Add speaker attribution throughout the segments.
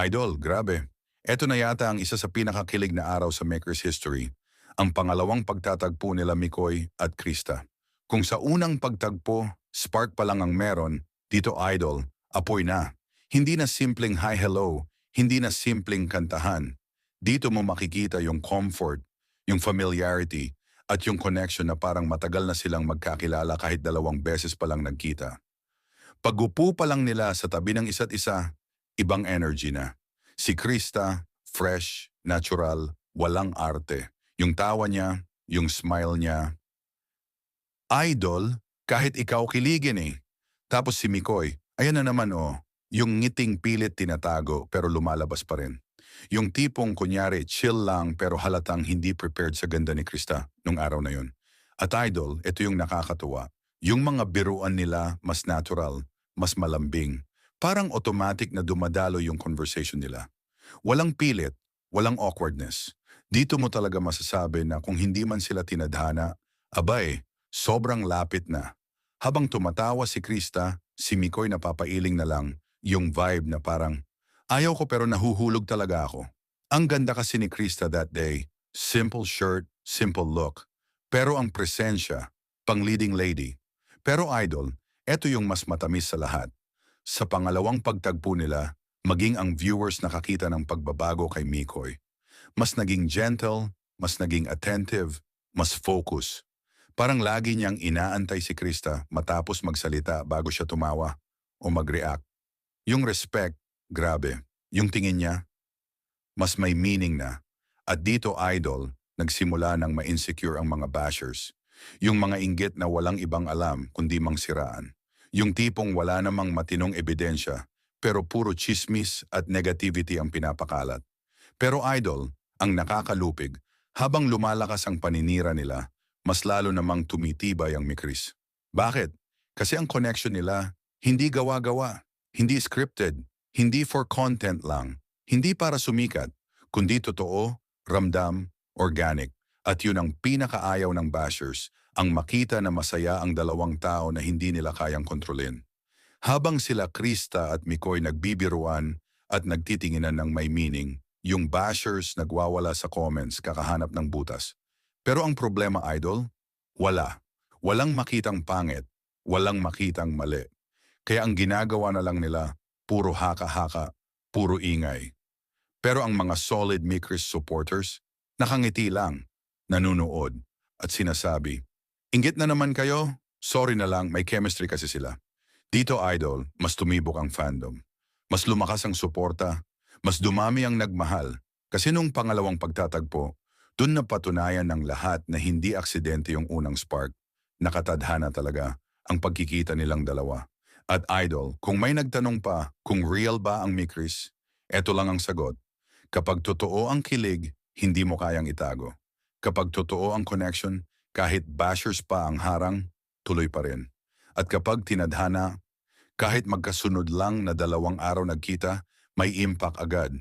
Speaker 1: Idol, grabe. Eto na yata ang isa sa pinakakilig na araw sa Maker's History, ang pangalawang pagtatagpo nila Mikoy at Krista. Kung sa unang pagtagpo, spark pa lang ang meron, dito Idol, apoy na. Hindi na simpleng hi hello, hindi na simpleng kantahan. Dito mo makikita yung comfort, yung familiarity, at yung connection na parang matagal na silang magkakilala kahit 2 beses pa lang nagkita. Pag-upo pa lang nila sa tabi ng isa't isa, ibang energy na. Si Krista, fresh, natural, walang arte. Yung tawa niya, yung smile niya. Idol, kahit ikaw kiligin eh. Tapos si Mikoy, ayan na naman oh, yung ngiting pilit tinatago pero lumalabas pa rin. Yung tipong kunyari chill lang pero halatang hindi prepared sa ganda ni Krista nung araw na yun. At Idol, ito yung nakakatuwa. Yung mga biruan nila mas natural, mas malambing. Parang automatic na dumadalo yung conversation nila. Walang pilit, walang awkwardness. Dito mo talaga masasabi na kung hindi man sila tinadhana, abay, sobrang lapit na. Habang tumatawa si Krista, si Mikoy napapailing na lang yung vibe na parang, ayaw ko pero nahuhulog talaga ako. Ang ganda kasi ni Krista that day, simple shirt, simple look. Pero ang presensya, pang leading lady. Pero Idol, eto yung mas matamis sa lahat. Sa pangalawang pagtagpo nila, maging ang viewers nakakita ng pagbabago kay Mikoy. Mas naging gentle, mas naging attentive, mas focus. Parang lagi niyang inaantay si Krista matapos magsalita bago siya tumawa o mag-react. Yung respect, grabe. Yung tingin niya, mas may meaning na. At dito Idol, nagsimula ng ma-insecure ang mga bashers. Yung mga inggit na walang ibang alam kundi mangsiraan. Yung tipong wala namang matinong ebidensya pero puro chismis at negativity ang pinapakalat. Pero Idol, ang nakakalupig, habang lumalakas ang paninira nila, mas lalo namang tumitibay ang Mikris. Bakit? Kasi ang connection nila, hindi gawa-gawa, hindi scripted, hindi for content lang, hindi para sumikat, kundi totoo, ramdam, organic. At yun ang pinakaayaw ng bashers, ang makita na masaya ang dalawang tao na hindi nila kayang kontrolin. Habang sila Krista at Mikoy nagbibiruan at nagtitinginan ng may meaning, yung bashers nagwawala sa comments kakahanap ng butas. Pero ang problema, Idol, wala. Walang makitang pangit, walang makitang mali. Kaya ang ginagawa na lang nila, puro haka-haka, puro ingay. Pero ang mga solid Mikris supporters, nakangiti lang, nanunood, at sinasabi, inggit na naman kayo, sorry na lang, may chemistry kasi sila. Dito Idol, mas tumibok ang fandom. Mas lumakas ang suporta, mas dumami ang nagmahal. Kasi nung pangalawang pagtatagpo, dun napatunayan ng lahat na hindi aksidente yung unang spark. Nakatadhana talaga ang pagkikita nilang dalawa. At Idol, kung may nagtanong pa kung real ba ang Mikris, eto lang ang sagot. Kapag totoo ang kilig, hindi mo kayang itago. Kapag totoo ang connection, kahit bashers pa ang harang, tuloy pa rin. At kapag tinadhana, kahit magkasunod lang na 2 araw nagkita, may impact agad.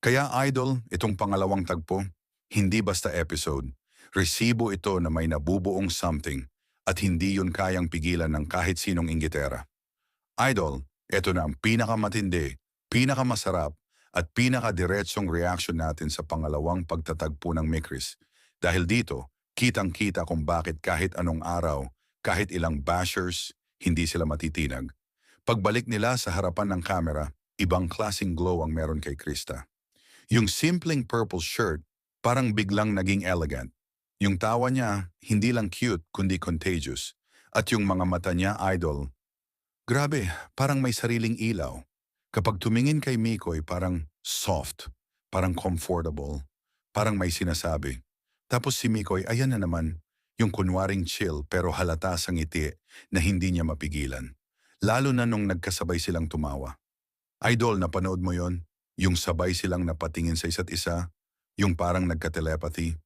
Speaker 1: Kaya Idol, itong pangalawang tagpo, hindi basta episode. Resibo ito na may nabubuong something at hindi yun kayang pigilan ng kahit sinong inggitera. Idol, ito na ang pinakamatindi, pinakamasarap at pinakadiretsong reaction natin sa pangalawang pagtatagpo ng Mikris. Dahil dito, kitang-kita kung bakit kahit anong araw, kahit ilang bashers, hindi sila matitinag. Pagbalik nila sa harapan ng kamera, ibang klaseng glow ang meron kay Krista. Yung simpleng purple shirt, parang biglang naging elegant. Yung tawa niya, hindi lang cute kundi contagious. At yung mga mata niya, Idol, grabe, parang may sariling ilaw. Kapag tumingin kay Mikoy, parang soft, parang comfortable, parang may sinasabi. Tapos si Mikoy, ayan na naman, yung kunwaring chill pero halata sa ngiti na hindi niya mapigilan. Lalo na nung nagkasabay silang tumawa. Idol, napanood mo yon? Yung sabay silang napatingin sa isa't isa, yung parang nagka-telepathy.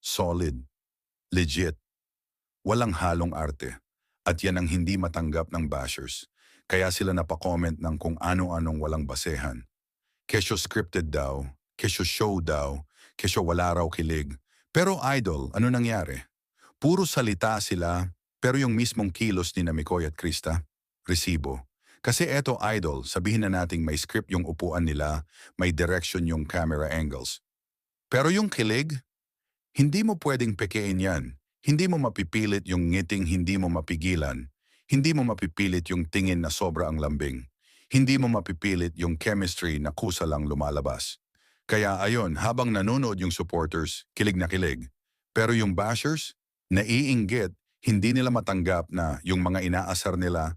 Speaker 1: Solid, legit, walang halong arte. At yan ang hindi matanggap ng bashers. Kaya sila napakomment ng kung ano-anong walang basehan. Kesyo scripted daw, kesyo show daw, kesyo wala raw kilig. Pero Idol, ano nangyari? Puro salita sila, pero yung mismong kilos ni Mikoy at Krista, resibo. Kasi eto idol, sabihin na nating may script yung upuan nila, may direction yung camera angles. Pero yung kilig, hindi mo pwedeng pekein yan. Hindi mo mapipilit yung ngiting hindi mo mapigilan. Hindi mo mapipilit yung tingin na sobra ang lambing. Hindi mo mapipilit yung chemistry na kusa lang lumalabas. Kaya ayon, habang nanonood yung supporters, kilig na kilig. Pero yung bashers, naiinggit, hindi nila matanggap na yung mga inaasar nila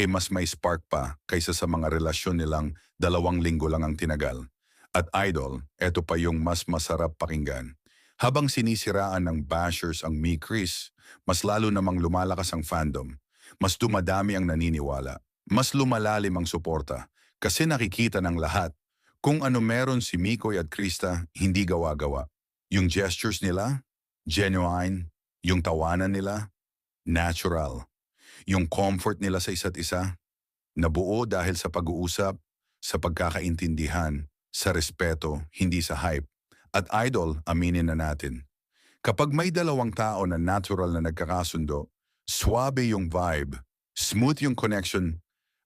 Speaker 1: mas may spark pa kaysa sa mga relasyon nilang 2 linggo lang ang tinagal. At idol, eto pa yung mas masarap pakinggan. Habang sinisiraan ng bashers ang Me Chris, mas lalo namang lumalakas ang fandom. Mas dumadami ang naniniwala. Mas lumalalim ang suporta. Kasi nakikita ng lahat kung ano meron si Mikoy at Krista hindi gawa-gawa. Yung gestures nila, genuine. Yung tawanan nila, natural. Yung comfort nila sa isa't isa, nabuo dahil sa pag-uusap, sa pagkakaintindihan, sa respeto, hindi sa hype. At idol, aminin na natin. Kapag may dalawang tao na natural na nagkakasundo, swabe yung vibe, smooth yung connection,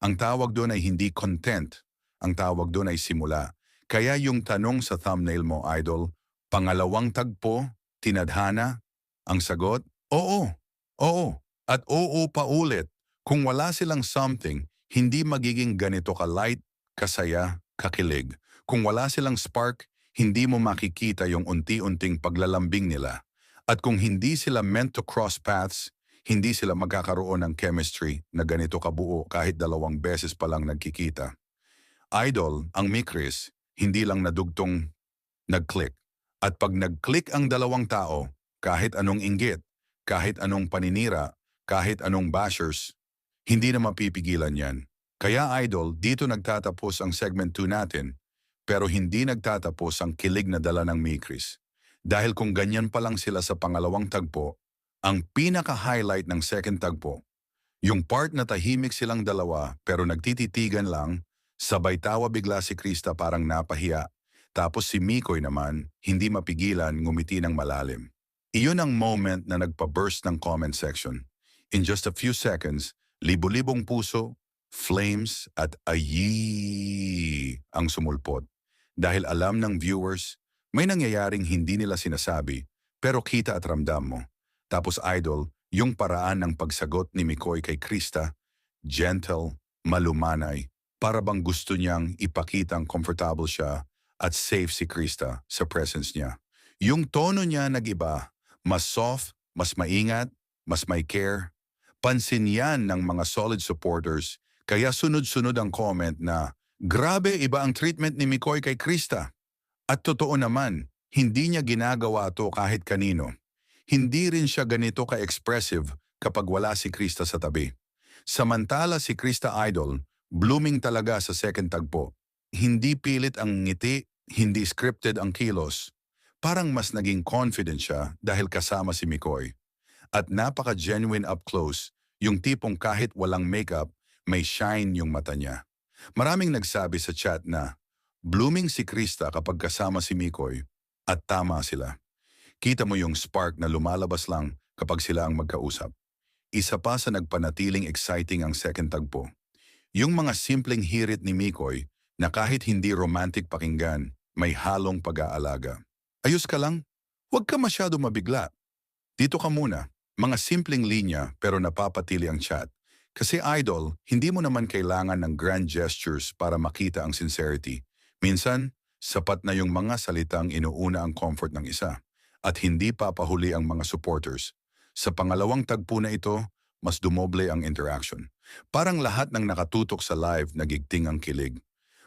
Speaker 1: ang tawag doon ay hindi content, ang tawag doon ay simula. Kaya yung tanong sa thumbnail mo, idol, pangalawang tagpo, tinadhana, ang sagot, oo, oo, at oo pa ulit. Kung wala silang something, hindi magiging ganito ka-light, kasaya, kakilig. Kung wala silang spark, hindi mo makikita yung unti-unting paglalambing nila. At kung hindi sila meant to cross paths, hindi sila magkakaroon ng chemistry na ganito kabuo kahit 2 beses pa lang nagkikita. Idol, ang Mikris, hindi lang nadugtong nag-click. At pag nag-click ang dalawang tao, kahit anong inggit, kahit anong paninira, kahit anong bashers, hindi na mapipigilan yan. Kaya idol, dito nagtatapos ang segment 2 natin, pero hindi nagtatapos ang kilig na dala ng Mikris. Dahil kung ganyan pa lang sila sa pangalawang tagpo, ang pinaka-highlight ng second tagpo, yung part na tahimik silang dalawa pero nagtititigan lang, sabay tawa bigla si Krista parang napahiya. Tapos si Mikoy naman, hindi mapigilan ngumiti ng malalim. Iyon ang moment na nagpa-burst ng comment section. In just a few seconds, libo-libong puso, flames at ayi ang sumulpot. Dahil alam ng viewers, may nangyayaring hindi nila sinasabi, pero kita at ramdam mo. Tapos idol, yung paraan ng pagsagot ni Mikoy kay Krista, gentle, malumanay, para bang gusto niyang ipakitang comfortable siya at safe si Krista sa presence niya. Yung tono niya nag-iba, mas soft, mas maingat, mas may care. Pansin yan ng mga solid supporters, kaya sunod-sunod ang comment na, grabe iba ang treatment ni Mikoy kay Krista. At totoo naman, hindi niya ginagawa to kahit kanino. Hindi rin siya ganito ka-expressive kapag wala si Krista sa tabi. Samantala si Krista idol, blooming talaga sa second tagpo. Hindi pilit ang ngiti, hindi scripted ang kilos. Parang mas naging confident siya dahil kasama si Mikoy. At napaka-genuine up close, yung tipong kahit walang makeup, may shine yung mata niya. Maraming nagsabi sa chat na, blooming si Krista kapag kasama si Mikoy, at tama sila. Kita mo yung spark na lumalabas lang kapag sila ang magkausap. Isa pa sa nagpanatiling exciting ang second tagpo. Yung mga simpleng hirit ni Mikoy na kahit hindi romantic pakinggan, may halong pag-aalaga. Ayos ka lang? Huwag ka masyado mabigla. Dito ka muna. Mga simpleng linya pero napapatili ang chat. Kasi idol, hindi mo naman kailangan ng grand gestures para makita ang sincerity. Minsan, sapat na yung mga salitang inuuna ang comfort ng isa. At hindi papahuli ang mga supporters. Sa pangalawang tagpo na ito, mas dumoble ang interaction. Parang lahat ng nakatutok sa live nagigting ang kilig.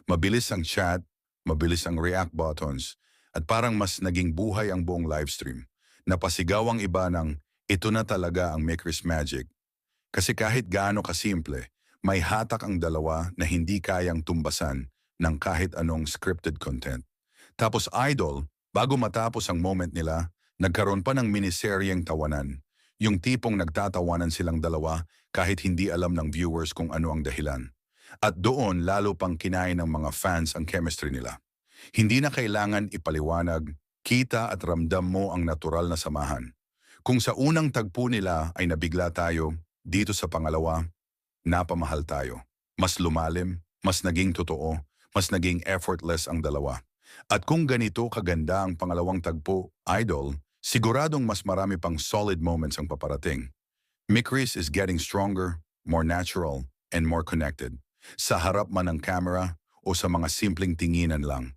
Speaker 1: Mabilis ang chat, mabilis ang react buttons, at parang mas naging buhay ang buong livestream. Napasigaw ang iba ng, ito na talaga ang Maker's Magic. Kasi kahit gaano kasimple, may hatak ang dalawa na hindi kayang tumbasan ng kahit anong scripted content. Tapos idol, bago matapos ang moment nila, nagkaroon pa ng miniseryeng tawanan. Yung tipong nagtatawanan silang dalawa kahit hindi alam ng viewers kung ano ang dahilan. At doon lalo pang kinain ng mga fans ang chemistry nila. Hindi na kailangan ipaliwanag, kita at ramdam mo ang natural na samahan. Kung sa unang tagpo nila ay nabigla tayo, dito sa pangalawa, napamahal tayo. Mas lumalim, mas naging totoo, mas naging effortless ang dalawa. At kung ganito kaganda ang pangalawang tagpo, Idol, siguradong mas marami pang solid moments ang paparating. Mikris is getting stronger, more natural, and more connected. Sa harap man ng camera o sa mga simpleng tinginan lang.